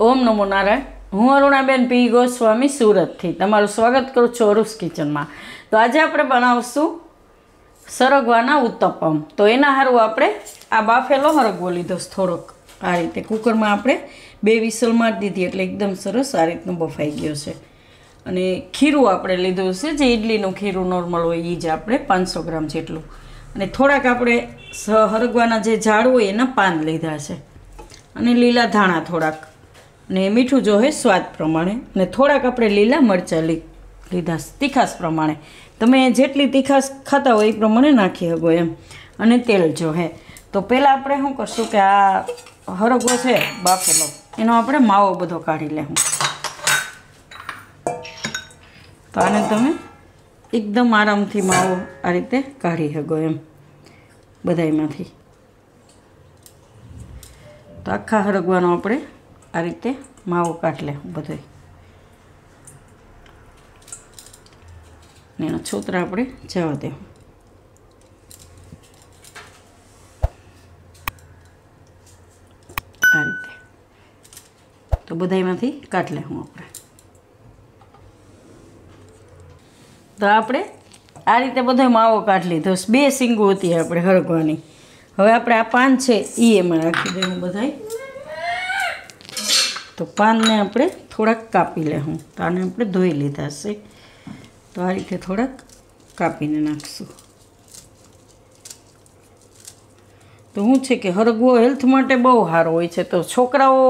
ઓમ નમો નારાયણ। હું અરુણાબેન પી ગોસ્વામી સુરતથી તમારું સ્વાગત કરું છું અરુસ કિચનમાં। તો આજે આપણે બનાવશું સરગવાના ઉત્તપમ। તો એના હારું આપણે આ બાફેલો હરગવો લીધો થોડોક આ રીતે કુકરમાં આપણે 2 વિસલ મારી દીધી એટલે એકદમ સરસ આ રીતનું બફાઈ ગયો છે। અને ખીરું આપણે લીધું છે જે ઇડલીનું ખીરું નોર્મલ હોય એ જ આપણે 500 ગ્રામ જેટલું। અને થોડાક આપણે હરગવાના જે ઝાડ હોય એના પાન લીધા છે અને લીલા ધાણા થોડાક ને મીઠું જોહે સ્વાદ પ્રમાણે ને થોડાક આપણે લીલા મરચાં લીધા તીખાસ પ્રમાણે તમે જેટલી તીખાસ ખાતા હોય એ પ્રમાણે નાખી શકો એમ। અને તેલ જોહે। તો પહેલાં આપણે શું કરશું કે આ હરગવો છે બાફેલો એનો આપણે માવો બધો કાઢી લેવું। તો આને તમે એકદમ આરામથી માવો આ રીતે કાઢી શકો એમ બધાયમાંથી। તો આખા હરગવાનો આપણે આ રીતે માવો કાઢી લે બધો ને એના છોતરા આપણે જવા દેવું આ રીતે। તો બધાયમાંથી કાઢી લેવું આપણે। તો આપણે આ રીતે બધો માવો કાઢી લીધો। 2 સિંગો હતી આપણે હરગવાની। હવે આપણે આ પાન છે એ એમાં રાખી દેવું બધાય। તો પાનને આપણે થોડાક કાપી લેવું। તો આને આપણે ધોઈ લીધા છે તો આ રીતે થોડાક કાપીને નાખશું। તો શું છે કે હરગવો હેલ્થ માટે બહુ સારો હોય છે। તો છોકરાઓ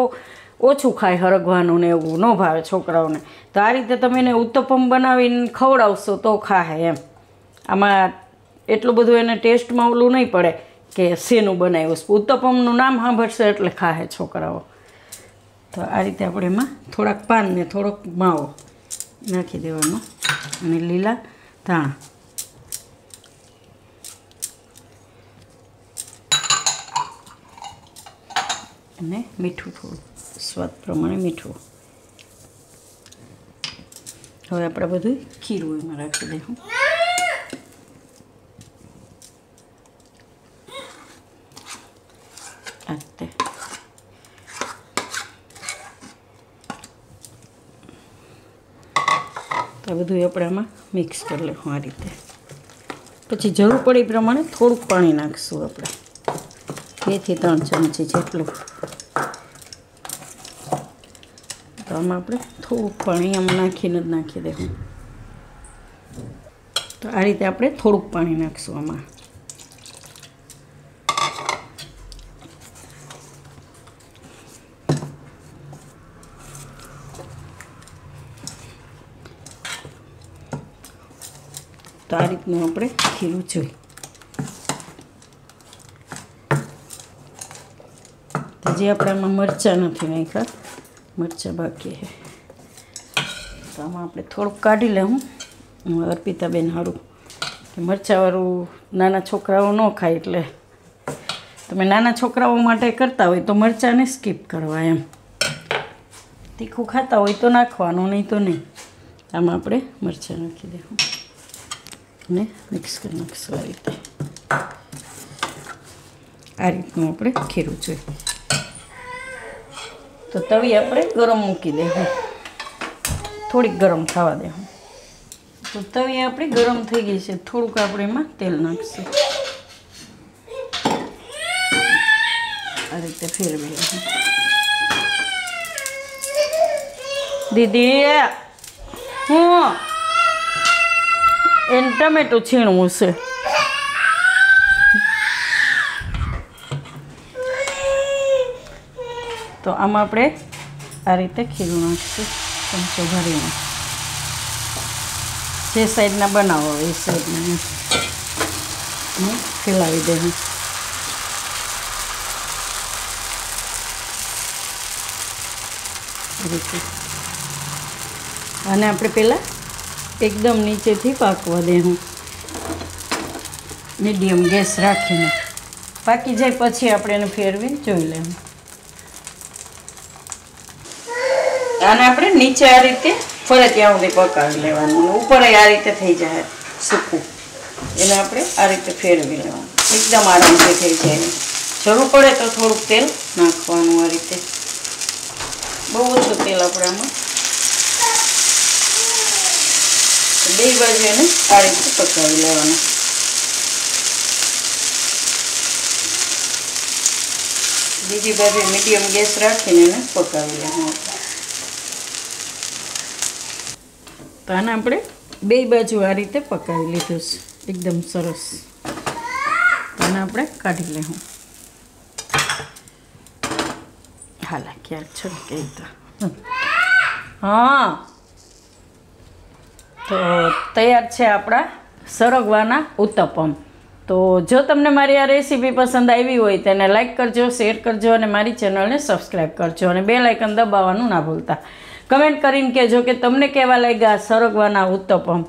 ઓછું ખાય હરગવાનું ને એવું ન ભાવે છોકરાઓને। તો આ રીતે તમે એને ઉત્તપમ બનાવીને ખવડાવશો તો ખાહે એમ। આમાં એટલું બધું એને ટેસ્ટમાં ઓલું નહીં પડે કે શેનું બનાવ્યું છે। ઉત્તપમનું નામ સાંભળશે એટલે ખાહે છોકરાઓ। તો આ રીતે આપણે એમાં થોડાક પાન ને થોડોક માવો નાખી દેવાનો અને લીલા ધાણા અને મીઠું થોડું સ્વાદ પ્રમાણે મીઠું। હવે આપણે બધું ખીરું એમાં રાખી દઈશું। આ રીતે તો બધું આપણે આમાં મિક્સ કરી લઈશું આ રીતે। પછી જરૂર પડે એ પ્રમાણે થોડુંક પાણી નાખીશું આપણે 2 થી 3 ચમચી જેટલું। તો આમાં આપણે થોડુંક પાણી આમાં નાખીને જ નાખી દઈશું। તો આ રીતે આપણે થોડુંક પાણી નાખીશું આમાં। તો આ રીતનું આપણે ખીરું જોઈ। હજી આપણે આમાં મરચાં નથી નાખ્યા, મરચાં બાકી છે। તો આમાં આપણે થોડુંક કાઢી લેવું અર્પિતાબેન સારું કે મરચાંવાળું નાના છોકરાઓ ન ખાય એટલે તમે નાના છોકરાઓ માટે કરતા હોય તો મરચાંને સ્કીપ કરવા એમ। તીખું ખાતા હોય તો નાખવાનું નહીં તો નહીં। આમાં આપણે મરચાં નાખી દેવું ને મિક્સ કરી નાખીશું આ રીતે। આ રીતનું આપણે ખીરું જોઈએ। તો તવી આપણે ગરમ મૂકી દેવું, થોડીક ગરમ થવા દેવું। તો તવી આપણી ગરમ થઈ ગઈ છે, થોડુંક આપણે એમાં તેલ નાખીશું આ રીતે ફેરવી લઈશું। દીદી હું એને ટમેટું છીણવું છે। તો આમાં આપણે આ રીતે ખીરું નાખીશું ચમચો ભરીને। જે સાઈડના બનાવો એ સાઈડના ફેલાવી દેવું। રીતે આને આપણે પહેલાં એકદમ નીચેથી પાકવા દેવું મીડિયમ ગેસ રાખીને। પાકી જાય પછી આપણે એને ફેરવીને જોઈ લેવું। આને આપણે નીચે આ રીતે ફરે ત્યાં સુધી પકાવી લેવાનું, ઉપર આ રીતે થઈ જાય સૂકું। એને આપણે આ રીતે ફેરવી લેવાનું, એકદમ આરામથી થઈ જાય। જરૂર પડે તો થોડુંક તેલ નાખવાનું આ રીતે બહુ ઓછું તેલ આપણે આમાં. બે બાજુ એને આ રીતે પકાવી લેવાનું. બીજી બાજુ મીડિયમ ગેસ રાખીને એને પકાવી લેવાનું. તો આને આપણે બે બાજુ આ રીતે પકાવી લીધું છે એકદમ સરસ. આને આપણે કાઢી લેવું. હાલા ક્યાંક છે કે તો હા. તો તૈયાર છે આપણા સરગવાના ઉત્તપમ. તો જો તમને મારી આ રેસીપી પસંદ આવી હોય તેને લાઈક કરજો, શેર કરજો અને મારી ચેનલને સબસ્ક્રાઈબ કરજો અને બેલ આઇકન દબાવવાનું ના ભૂલતા. કમેન્ટ કરીને કહેજો કે તમને કેવા લાગ્યા સરગવાના ઉત્તપમ.